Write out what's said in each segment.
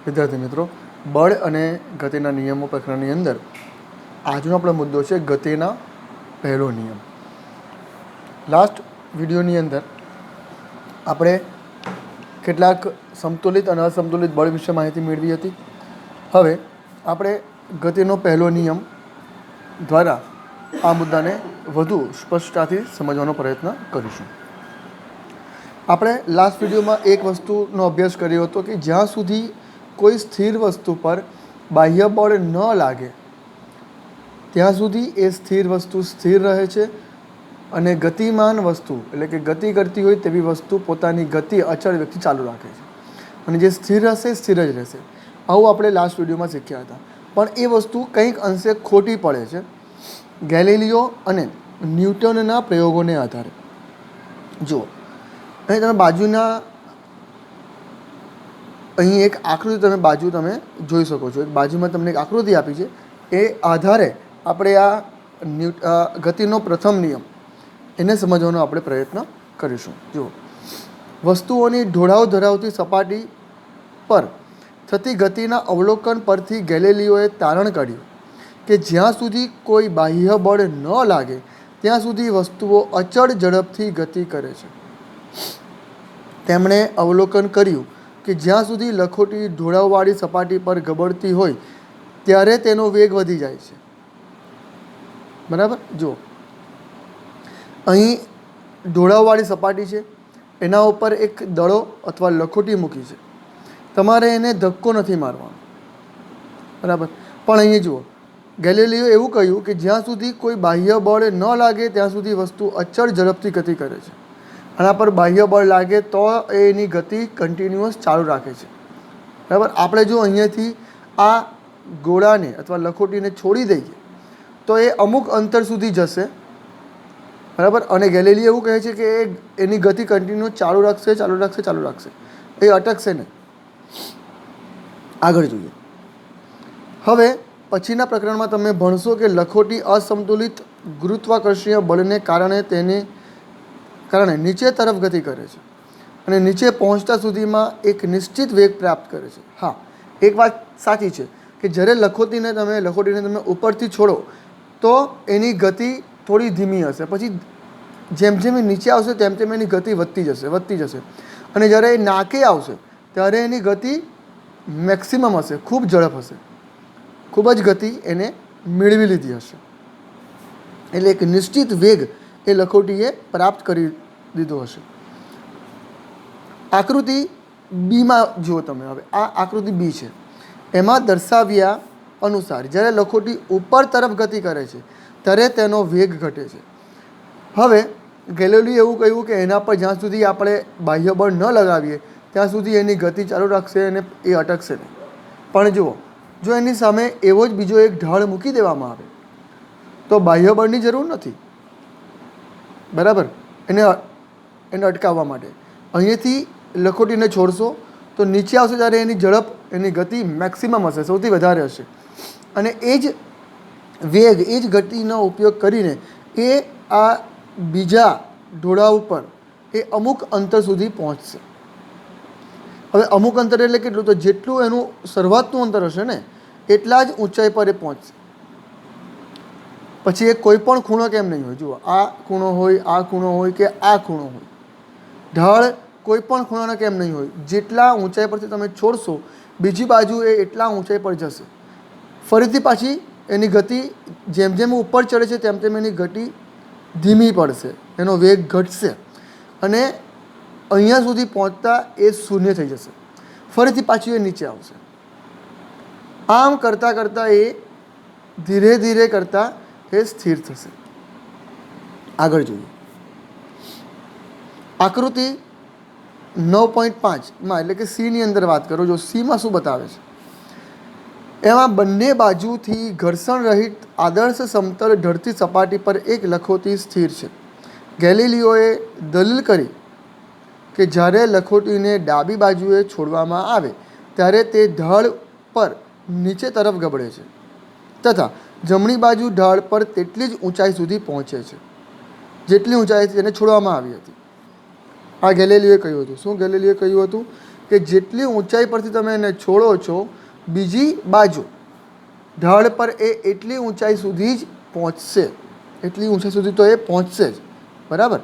વિદ્યાર્થી મિત્રો, બળ અને ગતિના નિયમો પ્રકરણની અંદર આજનો આપણો મુદ્દો છે ગતિના પહેલો નિયમ. લાસ્ટ વિડીયોની અંદર આપણે કેટલાક સમતુલિત અને અસમતુલિત બળ વિશે માહિતી મેળવી હતી. હવે આપણે ગતિનો પહેલો નિયમ દ્વારા આ મુદ્દાને વધુ સ્પષ્ટતાથી સમજવાનો પ્રયત્ન કરીશું. આપણે લાસ્ટ વિડીયોમાં એક વસ્તુનો અભ્યાસ કર્યો હતો કે જ્યાં સુધી કોઈ સ્થિર વસ્તુ પર બાહ્ય બળ ન લાગે ત્યાં સુધી એ સ્થિર વસ્તુ સ્થિર રહે છે અને ગતિમાન વસ્તુ એટલે કે ગતિ કરતી હોય તેવી વસ્તુ પોતાની ગતિ અચળ વ્યક્તિ ચાલુ રાખે છે અને જે સ્થિર હશે સ્થિર જ રહેશે. આવું આપણે લાસ્ટ વિડીયોમાં શીખ્યા હતા. પણ એ વસ્તુ કંઈક અંશે ખોટી પડે છે ગેલિલિયો અને ન્યૂટનના પ્રયોગોને આધારે. જુઓ, અહીં તમે બાજુના અહીં એક આકૃતિ તમે જોઈ શકો છો. બાજુમાં તમને એક આકૃતિ આપી છે. એ આધારે આપણે આ ગતિનો પ્રથમ નિયમ એને સમજવાનો આપણે પ્રયત્ન કરીશું. જુઓ, વસ્તુઓની ઢોળાવ ધરાવતી સપાટી પર થતી ગતિના અવલોકન પરથી ગેલિલિયોએ તારણ કાઢ્યું કે જ્યાં સુધી કોઈ બાહ્ય બળ ન લાગે ત્યાં સુધી વસ્તુઓ અચળ ઝડપથી ગતિ કરે છે. તેમણે અવલોકન કર્યું કે જ્યાં સુધી લખોટી ઢોળાવવાળી સપાટી પર ગબડતી હોય ત્યારે તેનો વેગ વધી જાય છે. બરાબર? જુઓ, અહીં ઢોળાવવાળી સપાટી છે, એના ઉપર એક દડો અથવા લખોટી મૂકી છે. તમારે એને ધક્કો નથી મારવાનો, બરાબર? પણ અહીં જુઓ, ગેલિલિયો એવું કહ્યું કે જ્યાં સુધી કોઈ બાહ્ય બળ ન લાગે ત્યાં સુધી વસ્તુ અચળ ઝડપથી ગતિ કરે છે. આના પર બાહ્ય બળ લાગે તો એની ગતિ કન્ટિન્યુઅસ ચાલુ રાખે છે. બરાબર? આપણે જો અહીંયાથી આ ગોળાને અથવા લખોટીને છોડી દઈએ તો એ અમુક અંતર સુધી જશે. બરાબર? અને ગેલિલિયો એવું કહે છે કે એની ગતિ કન્ટિન્યુઅસ ચાલુ રાખશે, એ અટકશે નહીં. આગળ જોઈએ. હવે પછીના પ્રકરણમાં તમે ભણશો કે લખોટી અસમતુલિત ગુરુત્વાકર્ષણીય બળને કારણે નીચે તરફ ગતિ કરે છે અને નીચે પહોંચતા સુધીમાં એક નિશ્ચિત વેગ પ્રાપ્ત કરે છે. હા, એક વાત સાચી છે કે જ્યારે લખોટીને તમે ઉપરથી છોડો તો એની ગતિ થોડી ધીમી હશે, પછી જેમ જેમ એ નીચે આવશે તેમ તેમ એની ગતિ વધતી જશે અને જ્યારે એ નાકે આવશે ત્યારે એની ગતિ મેક્સિમમ હશે, ખૂબ ઝડપ હશે, ખૂબ જ ગતિ એને મેળવી લીધી હશે. એટલે એક નિશ્ચિત વેગ એ લખોટીએ પ્રાપ્ત કરી દીધો હશે. આકૃતિ બીમાં જુઓ તમે. હવે આ આકૃતિ બી છે. એમાં દર્શાવ્યા અનુસાર જ્યારે લખોટી ઉપર તરફ ગતિ કરે છે ત્યારે તેનો વેગ ઘટે છે. હવે ગેલિલિયો એવું કહ્યું કે એના પર જ્યાં સુધી આપણે બાહ્ય બળ ન લગાવીએ ત્યાં સુધી એની ગતિ ચાલુ રાખશે અને એ અટકશે નહીં. પણ જુઓ, જો એની સામે એવો જ બીજો એક ઢાળ મૂકી દેવામાં આવે તો બાહ્ય બળની જરૂર નથી. બરાબર? એને અટકાવવા માટે અહીંયાથી લખોટીને છોડશો તો નીચે આવશે ત્યારે એની ઝડપ, એની ગતિ મેક્સિમમ હશે, સૌથી વધારે હશે અને એ જ વેગ, એ જ ગતિનો ઉપયોગ કરીને એ આ બીજા ઢોળાવ ઉપર એ અમુક અંતર સુધી પહોંચશે. હવે અમુક અંતર એટલે કેટલું? તો જેટલું એનું શરૂઆતનું અંતર હશે ને એટલા જ ઊંચાઈ પર એ પહોંચશે. પછી એ કોઈ પણ ખૂણો કેમ નહીં હોય. જુઓ, આ ખૂણો હોય, આ ખૂણો હોય કે આ ખૂણો હોય, ઢાળ કોઈ પણ ખૂણાના કેમ નહીં હોય. જેટલા ઊંચાઈ પરથી તમે છોડશો બીજી બાજુ એ એટલા ઊંચાઈ પર જશે. ફરીથી પાછી એની ગતિ જેમ જેમ ઉપર ચડે છે તેમ તેમ એની ગતિ ધીમી પડશે, એનો વેગ ઘટશે અને અહીંયા સુધી પહોંચતા એ શૂન્ય થઈ જશે. ફરીથી પાછી એ નીચે આવશે. આમ કરતાં કરતાં એ ધીરે ધીરે કરતાં એ સ્થિર થશે. આગળ જોઈએ. આકૃતિ 9.5માં એટલે કે સીની અંદર વાત કરો. જો સીમાં શું બતાવે છે, એમાં બંને બાજુથી ઘર્ષણ રહિત આદર્શ સમતલ ઢળતી સપાટી પર એક લખોટી સ્થિર છે. ગેલિલિયોએ દલીલ કરી કે જ્યારે લખોટીને ડાબી બાજુએ છોડવામાં આવે ત્યારે તે ઢાળ પર નીચે તરફ ગબડે છે તથા જમણી બાજુ ઢાળ પર તેટલી જ ઊંચાઈ સુધી પહોંચે છે જેટલી ઊંચાઈથી તેને છોડવામાં આવી હતી. આ ગેલિલિયોએ કહ્યું હતું. શું ગેલિલિયોએ કહ્યું હતું? કે જેટલી ઊંચાઈ પરથી તમે એને છોડો છો બીજી બાજુ ઢાળ પર એ એટલી ઊંચાઈ સુધી જ પહોંચશે, એટલી ઊંચાઈ સુધી તો એ પહોંચશે જ, બરાબર.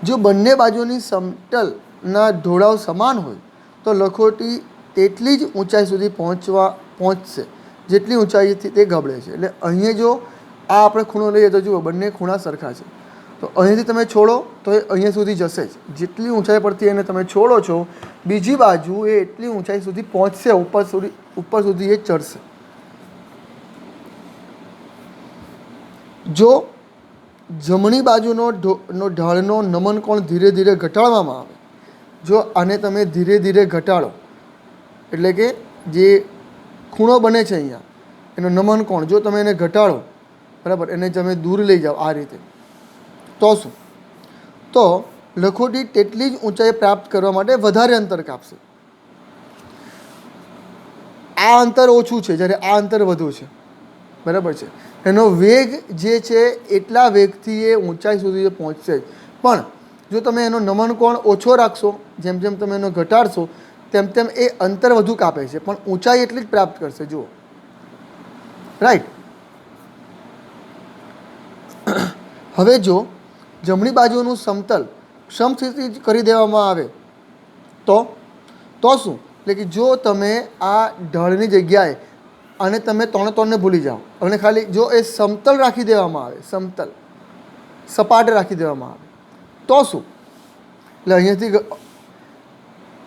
જો બંને બાજુની સમતલના ઢોળાવ સમાન હોય તો લખોટી તેટલી જ ઊંચાઈ સુધી પહોંચશે જેટલી ઊંચાઈથી તે ગબડે છે. એટલે અહીંયા જો આ આપણે ખૂણો લઈએ તો જુઓ બંને ખૂણા સરખા છે, તો અહીંયાથી તમે છોડો તો એ અહીંયા સુધી જશે જ. જેટલી ઊંચાઈ પરથી એને તમે છોડો છો બીજી બાજુ એ એટલી ઊંચાઈ સુધી પહોંચશે, ઉપર સુધી એ ચડશે. જો જમણી બાજુનો ઢાળનો નમન કોણ ધીરે ધીરે ઘટાડવામાં આવે, જો આને તમે ધીરે ધીરે ઘટાડો એટલે કે જે ખૂણો બને છે અહીંયા એનો નમન કોણ જો તમે એને ઘટાડો, બરાબર, એને તમે દૂર લઈ જાઓ આ રીતે, તો શું, તો લખોટી તેટલી જ ઊંચાઈ પ્રાપ્ત કરવા માટે વધારે અંતર કાપશે. આ અંતર ઓછું છે જ્યારે આ અંતર વધુ છે, બરાબર છે. એનો વેગ જે છે એટલા વેગથી એ ઊંચાઈ સુધી પહોંચશે જ. પણ જો તમે એનો નમન કોણ ઓછો રાખશો, જેમ જેમ તમે એનો ઘટાડશો તેમ તેમ એ અંતર વધુ કાપે છે પણ ઊંચાઈ એટલી જ પ્રાપ્ત કરશે. જુઓ, રાઈટ. હવે જો જમણી બાજુનું સમતલ સમસ્થિતિ કરી દેવામાં આવે તો શું, એટલે કે જો તમે આ ઢળની જગ્યાએ અને તમે ત્રણે ભૂલી જાઓ અને ખાલી જો એ સમતલ રાખી દેવામાં આવે, સમતલ સપાટ રાખી દેવામાં આવે તો શું, એટલે અહીંયાથી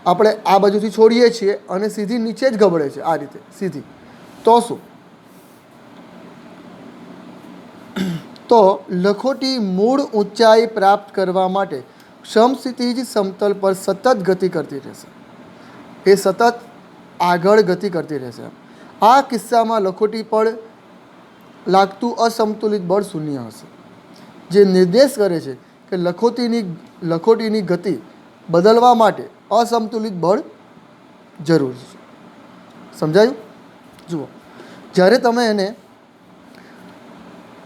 આપણે આ બાજુથી છોડીએ છીએ અને સીધી નીચે જ ગબડે છે આ રીતે સીધી, તો શું, તો લખોટી મૂળ ઊંચાઈ પ્રાપ્ત કરવા માટે સમસ્થિતિજ સમતલ પર સતત ગતિ કરતી રહેશે, એ સતત આગળ ગતિ કરતી રહેશે. આ કિસ્સામાં લખોટી પર લાગતું અસમતુલિત બળ શૂન્ય હશે, જે નિર્દેશ કરે છે કે લખોટીની ગતિ બદલવા માટે અસમતુલિત બળ જરૂરી છે. સમજાયું? જુઓ, જ્યારે તમે એને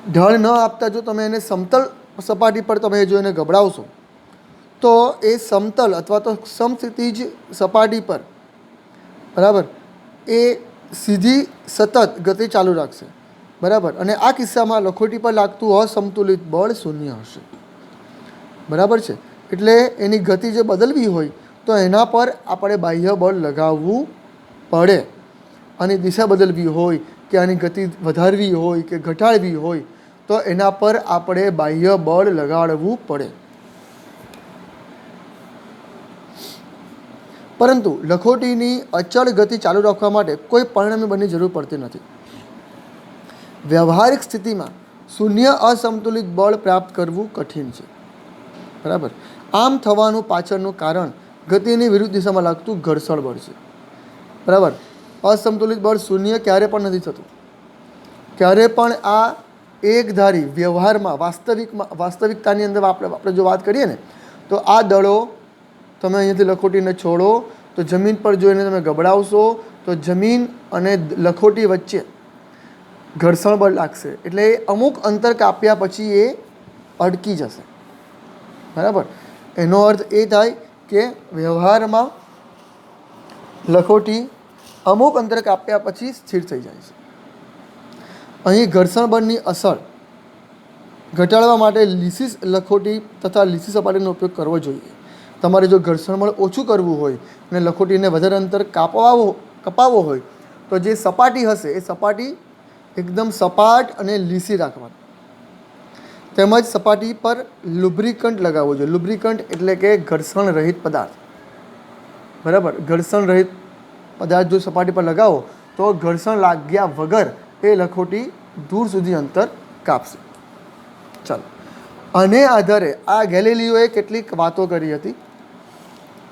ઢળ ન આપતા જો તમે એને સમતલ સપાટી પર તમે જો એને ગબડાવશો તો એ સમતલ અથવા તો સમસ્થિતિજ સપાટી પર, બરાબર, એ સીધી સતત ગતિ ચાલુ રાખશે, બરાબર. અને આ કિસ્સામાં લખોટી પર લાગતું અસમતુલિત બળ શૂન્ય હશે, બરાબર છે. એટલે એની ગતિ જે બદલવી હોય તો એના પર આપણે બાહ્ય બળ લગાવવું પડે. આની દિશા બદલવી હોય કે આની ગતિ વધારવી હોય કે ઘટાડવી હોય તો એના પર આપણે બાહ્ય બળ લગાડવું પડે. પરંતુ લખોટીની અચળ ગતિ ચાલુ રાખવા માટે કોઈ પરિણામી બળની જરૂર પડતી નથી. વ્યવહારિક સ્થિતિમાં શૂન્ય અસમતુલિત બળ પ્રાપ્ત કરવું કઠિન છે, બરાબર. આમ થવાનું પાછળનું કારણ ગતિની વિરુદ્ધ દિશામાં લાગતું ઘર્ષણ બળ છે, બરાબર. અસમતુલિત બળ શૂન્ય ક્યારે પણ નથી થતું, ક્યારે પણ આ એકધારી વ્યવહારમાં વાસ્તવિકતાની અંદર આપણે જો વાત કરીએ ને તો આ દળો તમે અહીંયાથી લખોટીને છોડો તો જમીન પર જોઈને તમે ગબડાવશો તો જમીન અને લખોટી વચ્ચે ઘર્ષણ બળ લાગશે, એટલે અમુક અંતર કાપ્યા પછી એ અટકી જશે, બરાબર. એનો અર્થ એ થાય કે વ્યવહારમાં લખોટી અમુક અંતર કાપ્યા પછી સ્થિર થઈ જાય છે. અહીં ઘર્ષણ બળની અસર ઘટાડવા માટે લીસી લખોટી તથા લીસી સપાટીનો ઉપયોગ કરવો જોઈએ. તમારે જો ઘર્ષણ બળ ઓછું કરવું હોય અને લખોટીને વધારે અંતર કપાવવો હોય તો જે સપાટી હશે એ સપાટી એકદમ સપાટ અને લીસી રાખવાની. તેમજ સપાટી પર લુબ્રિકન્ટ લગાવવો જોઈએ. લુબ્રિકન્ટ એટલે કે ઘર્ષણ રહિત પદાર્થ, બરાબર. ઘર્ષણ રહિત પદાર્થ જો સપાટી પર લગાવો તો ઘર્ષણ લાગ્યા વગર એ લખોટી દૂર સુધી અંતર કાપશે. ચાલો, આને આધારે આ ગેલિલિયોએ કેટલીક વાતો કરી હતી,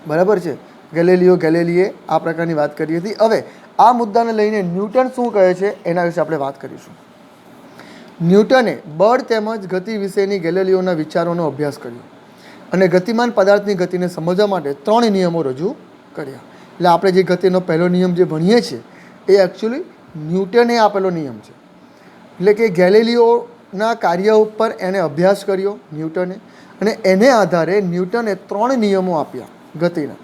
બરાબર છે. ગેલિલીએ આ પ્રકારની વાત કરી હતી. હવે આ મુદ્દાને લઈને ન્યૂટન શું કહે છે એના વિશે આપણે વાત કરીશું. ન્યૂટને બળ તેમજ ગતિ વિશેની ગેલિલિયોના વિચારોનો અભ્યાસ કર્યો અને ગતિમાન પદાર્થની ગતિને સમજવા માટે 3 નિયમો રજૂ કર્યા. એટલે આપણે જે ગતિનો પહેલો નિયમ જે ભણીએ છીએ એ એકચ્યુઅલી ન્યૂટને આપેલો નિયમ છે. એટલે કે ગેલિલિયોના કાર્ય ઉપર એણે અભ્યાસ કર્યો ન્યૂટને, અને એને આધારે ન્યૂટને 3 નિયમો આપ્યા ગતિના.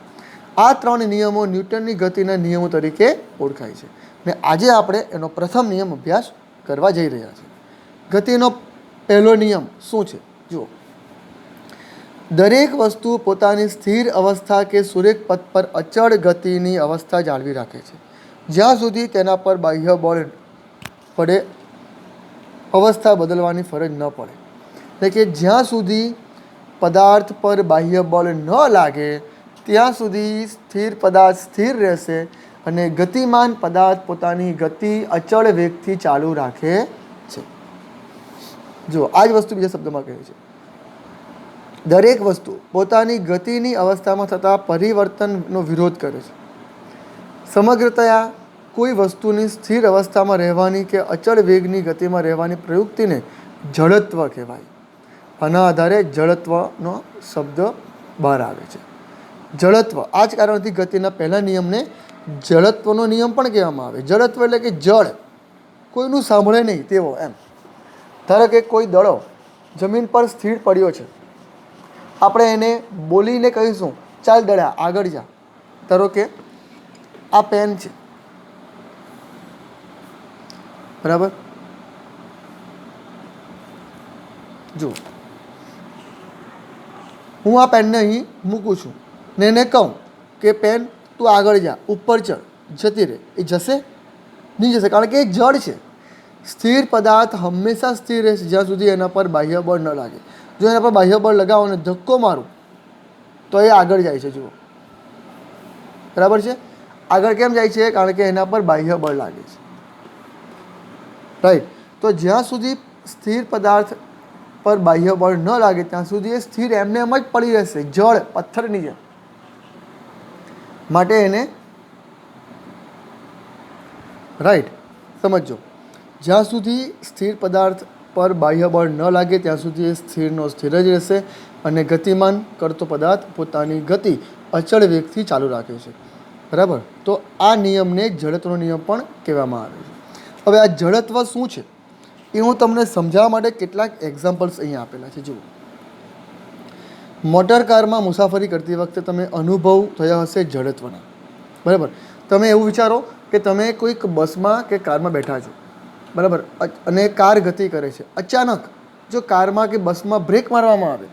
આ 3 નિયમો ન્યૂટનની ગતિના નિયમો તરીકે ઓળખાય છે ને આજે આપણે એનો પ્રથમ નિયમ અભ્યાસ કરવા જઈ રહ્યા છીએ. ગતિનો પહેલો નિયમ શું છે? જુઓ, દરેક વસ્તુ પોતાની સ્થિર અવસ્થા કે સુરેખ પથ પર અચળ ગતિની અવસ્થા જાળવી રાખે છે જ્યાં સુધી તેના પર બાહ્ય બળ પડે અવસ્થા બદલવાની ફરજ ન પડે. એટલે કે જ્યાં સુધી પદાર્થ પર બાહ્ય બળ ન લાગે ત્યાં સુધી સ્થિર પદાર્થ સ્થિર રહેશે અને ગતિમાન પદાર્થ પોતાની ગતિ અચળ વેગથી ચાલુ રાખે છે. જો આ જ વસ્તુ બીજા શબ્દમાં કહે છે, દરેક વસ્તુ પોતાની ગતિની અવસ્થામાં થતા પરિવર્તનનો વિરોધ કરે છે. સમગ્રતયા કોઈ વસ્તુની સ્થિર અવસ્થામાં રહેવાની કે અચળ વેગની ગતિમાં રહેવાની પ્રવૃત્તિને જડત્વ કહેવાય. આના આધારે જડત્વનો શબ્દ બહાર આવે છે. જડત્વ, આ જ કારણથી ગતિના પહેલા નિયમને જડત્વનો નિયમ પણ કહેવામાં આવે. જડત્વ એટલે કે જળ, કોઈનું સાંભળે નહીં તેવો એમ. ધારો કે કોઈ દડો જમીન પર સ્થિર પડ્યો છે, આપણે એને બોલીને કહીશું ચાલ દડા આગળ જા. ધારો કે આ પેન છે, બરાબર? જો હું આ પેનને અહીં મૂકું છું ને એને કહું કે પેન તું આગળ જા, ઉપર ચડ, જતી રહે, એ જશે? નહીં જશે, કારણ કે એ જડ છે. સ્થિર પદાર્થ હંમેશા સ્થિર રહેશે જ્યાં સુધી એના પર બાહ્ય બળ ન લાગે. જો એના પર બાહ્ય બળ લગાવો અને ધક્કો મારું તો એ આગળ જાય છે. જુઓ, બરાબર છે? આગળ કેમ જાય છે? કારણ કે એના પર બાહ્ય બળ લાગે છે, રાઈટ? તો જ્યાં સુધી સ્થિર પદાર્થ પર બાહ્ય બળ ન લાગે ત્યાં સુધી એ સ્થિર એમને એમ જ પડી રહેશે, જળ પથ્થરની જેમ. માટે એને રાઈટ સમજો, જ્યાં સુધી સ્થિર પદાર્થ પર બાહ્ય બળ ન લાગે ત્યાં સુધી એ સ્થિરનો સ્થિર જ રહેશે અને ગતિમાન કરતો પદાર્થ પોતાની ગતિ અચળ વેગથી ચાલુ રાખે છે, બરાબર? તો આ નિયમને જડત્વનો નિયમ પણ કહેવામાં આવે છે. હવે આ જડત્વ શું છે એ હું તમને સમજાવવા માટે કેટલાક એક્ઝામ્પલ્સ અહીંયા આપેલા છે. જુઓ, મોટર કારમાં મુસાફરી કરતી વખતે તમે અનુભવ થયા હશે જડત્વના, બરાબર? તમે એવું વિચારો કે તમે કોઈક બસમાં કે કારમાં બેઠા છો, બરાબર, અને કાર ગતિ કરે છે. અચાનક જો કારમાં કે બસમાં બ્રેક મારવામાં આવે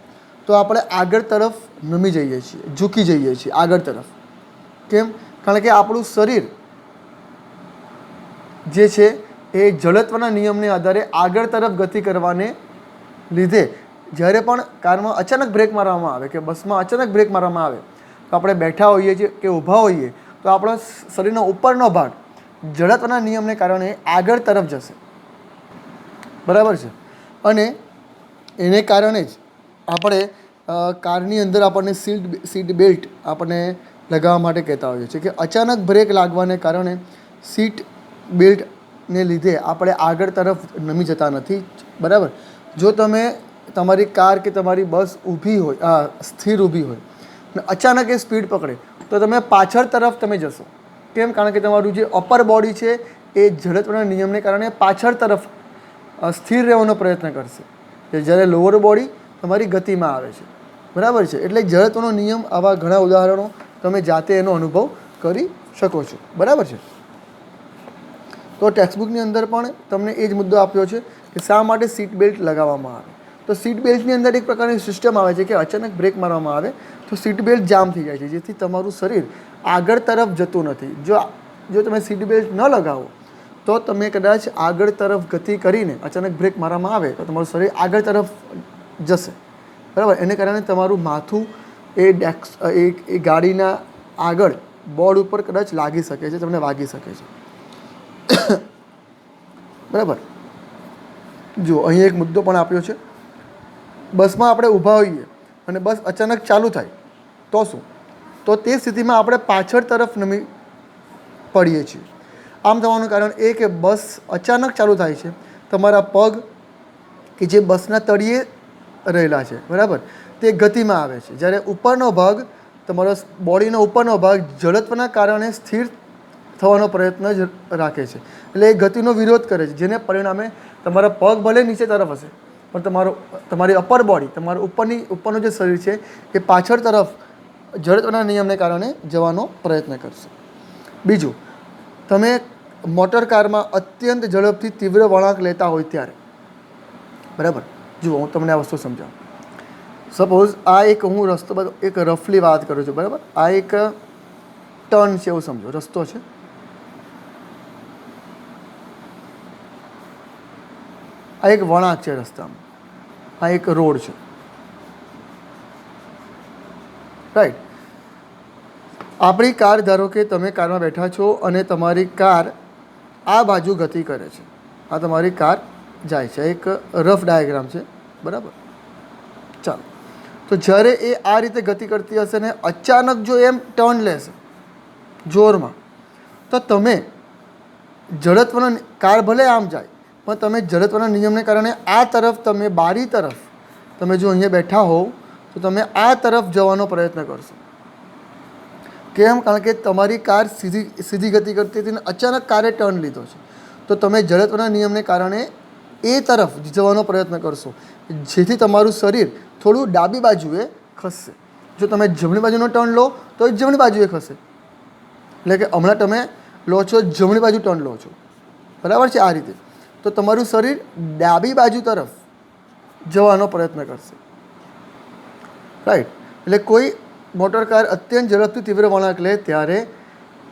તો આપણે આગળ તરફ નમી જઈએ છીએ, ઝૂકી જઈએ છીએ આગળ તરફ. કેમ? કારણ કે આપણું શરીર જે છે એ જડત્વના નિયમને આધારે આગળ તરફ ગતિ કરવાને લીધે જ્યારે પણ કારમાં અચાનક બ્રેક મારવામાં આવે કે બસમાં અચાનક બ્રેક મારવામાં આવે તો આપણે બેઠા હોઈએ છીએ કે ઊભા હોઈએ તો આપણા શરીરનો ઉપરનો ભાગ જડત્વના નિયમને કારણે આગળ તરફ જશે, બરાબર છે? અને એને કારણે જ આપણે કારની અંદર આપણને સીટ બેલ્ટ આપણને લગાવવા માટે કહેતા હોઈએ છીએ કે અચાનક બ્રેક લાગવાને કારણે સીટ બેલ્ટને લીધે આપણે આગળ તરફ નમી જતા નથી, બરાબર? જો તમે તમારી કાર કે તમારી બસ ઊભી હોય, સ્થિર ઊભી હોય અને અચાનક એ સ્પીડ પકડે તો તમે પાછળ તરફ તમે જશો. કેમ? કારણ કે તમારું જે અપર બોડી છે એ જડત્વના નિયમને કારણે પાછળ તરફ સ્થિર રહેવાનો પ્રયત્ન કરશે, જ્યારે લોઅર બોડી તમારી ગતિમાં આવે છે, બરાબર છે? એટલે જડત્વનો નિયમ, આવા ઘણા ઉદાહરણો તમે જાતે એનો અનુભવ કરી શકો છો, બરાબર છે? તો ટેક્સ્ટબુકની અંદર પણ તમને એ જ મુદ્દો આપ્યો છે કે શા માટે સીટ બેલ્ટ લગાવવામાં આવે. તો સીટ બેલ્ટની અંદર એક પ્રકારની સિસ્ટમ આવે છે કે અચાનક બ્રેક મારવામાં આવે તો સીટ બેલ્ટ જામ થઈ જાય છે, જેથી તમારું શરીર આગળ તરફ જતું નથી. જો તમે સીટ બેલ્ટ ન લગાવો તો તમે કદાચ આગળ તરફ ગતિ કરીને અચાનક બ્રેક મારવામાં આવે તો તમારું શરીર આગળ તરફ જશે, બરાબર? એને કારણે તમારું માથું એ ગાડીના આગળ બોર્ડ ઉપર કદાચ લાગી શકે છે, તમને વાગી શકે છે, બરાબર? જો અહીં એક મુદ્દો પણ આપ્યો છે, બસમાં આપણે ઊભા હોઈએ અને બસ અચાનક ચાલુ થાય તો શું? તો તે સ્થિતિમાં આપણે પાછળ તરફ નમી પડીએ છીએ. આમ થવાનું કારણ એ કે બસ અચાનક ચાલુ થાય છે, તમારા પગ કે જે બસના તળિયે રહેલા છે, બરાબર, તે ગતિમાં આવે છે, જ્યારે ઉપરનો ભાગ, તમારો બોડીનો ઉપરનો ભાગ જડત્વના કારણે સ્થિર થવાનો પ્રયત્ન જ રાખે છે, એટલે એ ગતિનો વિરોધ કરે છે, જેને પરિણામે તમારા પગ ભલે નીચે તરફ હશે પણ તમારી અપર બોડી, તમારું ઉપરનું જે શરીર છે એ પાછળ તરફ જડત્વના નિયમને કારણે જવાનો પ્રયત્ન કરશે. બીજું, તમે મોટર કારમાં અત્યંત ઝડપથી તીવ્ર વળાંક લેતા હોય ત્યારે, બરાબર, જુઓ હું તમને આ વસ્તુ સમજાવું. સપોઝ આ એક હું રસ્તો એક રફલી વાત કરું છું, બરાબર. આ એક ટર્ન છે એવું સમજો, રસ્તો છે. આ એક વળાંક છે રસ્તામાં, આ એક રોડ છે, રાઈટ. આપણી કાર, ધારો કે તમે કારમાં બેઠા છો અને તમારી કાર આ બાજુ ગતિ કરે છે. આ તમારી કાર જાય છે, એક રફ ડાયાગ્રામ છે, બરાબર. ચાલો, તો જ્યારે એ આ રીતે ગતિ કરતી હશે ને અચાનક જો એમ ટર્ન લેશે જોરમાં, તો તમે જડત્વના, કાર ભલે આમ જાય પણ તમે જડત્વના નિયમને કારણે આ તરફ, તમે બારી તરફ, તમે જો અહીંયા બેઠા હોવ તો તમે આ તરફ જવાનો પ્રયત્ન કરશો. કેમ? કારણ કે તમારી કાર સીધી ગતિ કરતી હતી ને અચાનક કારે ટર્ન લીધો છે, તો તમે જડત્વના નિયમને કારણે એ તરફ જવાનો પ્રયત્ન કરશો, જેથી તમારું શરીર થોડું ડાબી બાજુએ ખસશે. જો તમે જમણી બાજુનો ટર્ન લો તો એ જમણી બાજુએ ખસે. એટલે કે હમણાં તમે લો છો જમણી બાજુ ટર્ન લો છો, બરાબર છે, આ રીતે, તો તમારું શરીર ડાબી બાજુ તરફ જવાનો પ્રયત્ન કરશે, રાઈટ. એટલે કોઈ મોટર કાર અત્યંત ઝડપથી તીવ્ર વળાંક લે ત્યારે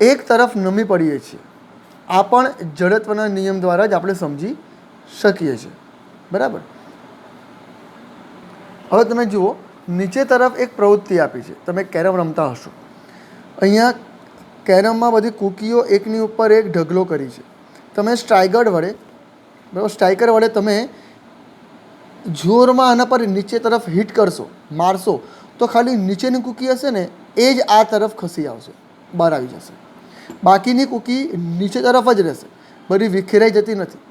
એક તરફ નમી પડીએ છીએ. આ પણ જડત્વના નિયમ દ્વારા જ આપણે સમજી શકીએ છીએ, બરાબર. હવે તમે જુઓ, નીચે તરફ એક પ્રવૃત્તિ આપી છે. તમે કેરમ રમતા હશો. અહીંયા કેરમમાં બધી કૂકીઓ એકની ઉપર એક ઢગલો કરી છે. તમે સ્ટ્રાઇકર વડે, બરાબર, સ્ટ્રાઇકર વડે તમે જોરમાં આના પર નીચે તરફ હિટ કરશો, મારશો, તો ખાલી નીચેની કૂકી હશે ને એ જ આ તરફ ખસી આવશે, બહાર આવી જશે. બાકીની કૂકી નીચે તરફ જ રહેશે, બધી વિખેરાઈ જતી નથી.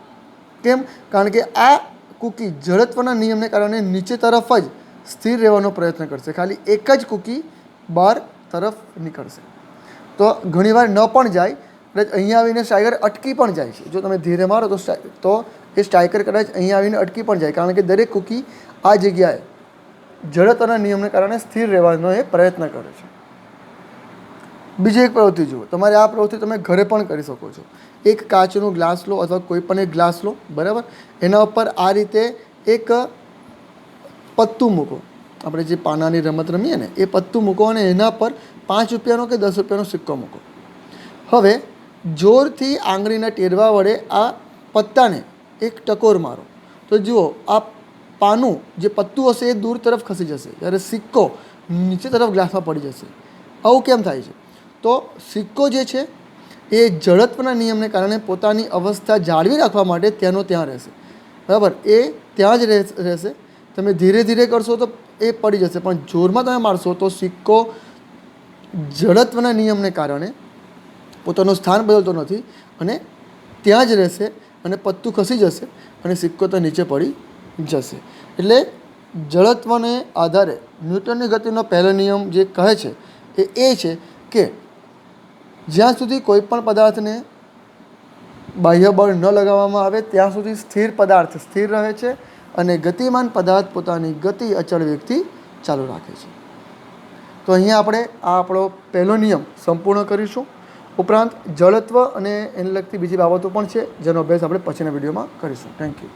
કેમ? કારણ કે આ કૂકી જડત્વના નિયમને કારણે નીચે તરફ જ સ્થિર રહેવાનો પ્રયત્ન કરશે, ખાલી એક જ કૂકી બહાર તરફ નીકળશે. તો ઘણીવાર ન પણ જાય, કદાચ અહીંયા આવીને સ્ટ્રાઇકર અટકી પણ જાય છે. જો તમે ધીરે મારો તો એ સ્ટ્રાઇકર કદાચ અહીંયા આવીને અટકી પણ જાય, કારણ કે દરેક કૂકી આ જગ્યાએ જડત્વના નિયમને કારણે સ્થિર રહેવાનો એ પ્રયત્ન કરે છે. બીજી એક પ્રવૃત્તિ જુઓ. તમારે આ પ્રવૃત્તિ તમે ઘરે પણ કરી શકો છો. એક કાચનો ગ્લાસ લો અથવા કોઈ પણ એક ગ્લાસ લો, બરાબર. એના ઉપર આ રીતે એક પત્તું મૂકો. આપણે જે પાનાની રમત રમીએ ને એ પત્તું મૂકો અને એના પર 5 રૂપિયાનો કે 10 રૂપિયાનો સિક્કો મૂકો. હવે જોરથી આંગળીના ટેરવા વડે આ પત્તાને એક ટકોર મારો, તો જુઓ આ પાનું જે પત્તું હશે એ દૂર તરફ ખસી જશે, જ્યારે સિક્કો નીચે તરફ ગ્લાસમાં પડી જશે. આવું કેમ થાય છે? તો સિક્કો જે છે એ જડત્વના નિયમને કારણે પોતાની અવસ્થા જાળવી રાખવા માટે ત્યાંનો ત્યાં રહેશે, બરાબર. એ ત્યાં જ રહેશે. તમે ધીરે ધીરે કરશો તો એ પડી જશે, પણ જોરમાં તમે મારશો તો સિક્કો જડત્વના નિયમને કારણે પોતાનું સ્થાન બદલતો નથી અને ત્યાં જ રહેશે અને પત્તું ખસી જશે અને સિક્કો તો નીચે પડી જશે. એટલે જડત્વને આધારે ન્યૂટનની ગતિનો પહેલો નિયમ જે કહે છે એ છે કે જ્યાં સુધી કોઈ પણ પદાર્થને બાહ્ય બળ ન લગાવવામાં આવે ત્યાં સુધી સ્થિર પદાર્થ સ્થિર રહે છે અને ગતિમાન પદાર્થ પોતાની ગતિ અચળ વેગથી ચાલુ રાખે છે. તો અહીંયા આપણે આ આપણો પહેલો નિયમ સંપૂર્ણ કરીશું. ઉપરાંત જડત્વ અને એને લગતી બીજી બાબતો પણ છે, જેનો અભ્યાસ આપણે પછીના વિડીયોમાં કરીશું. Thank you.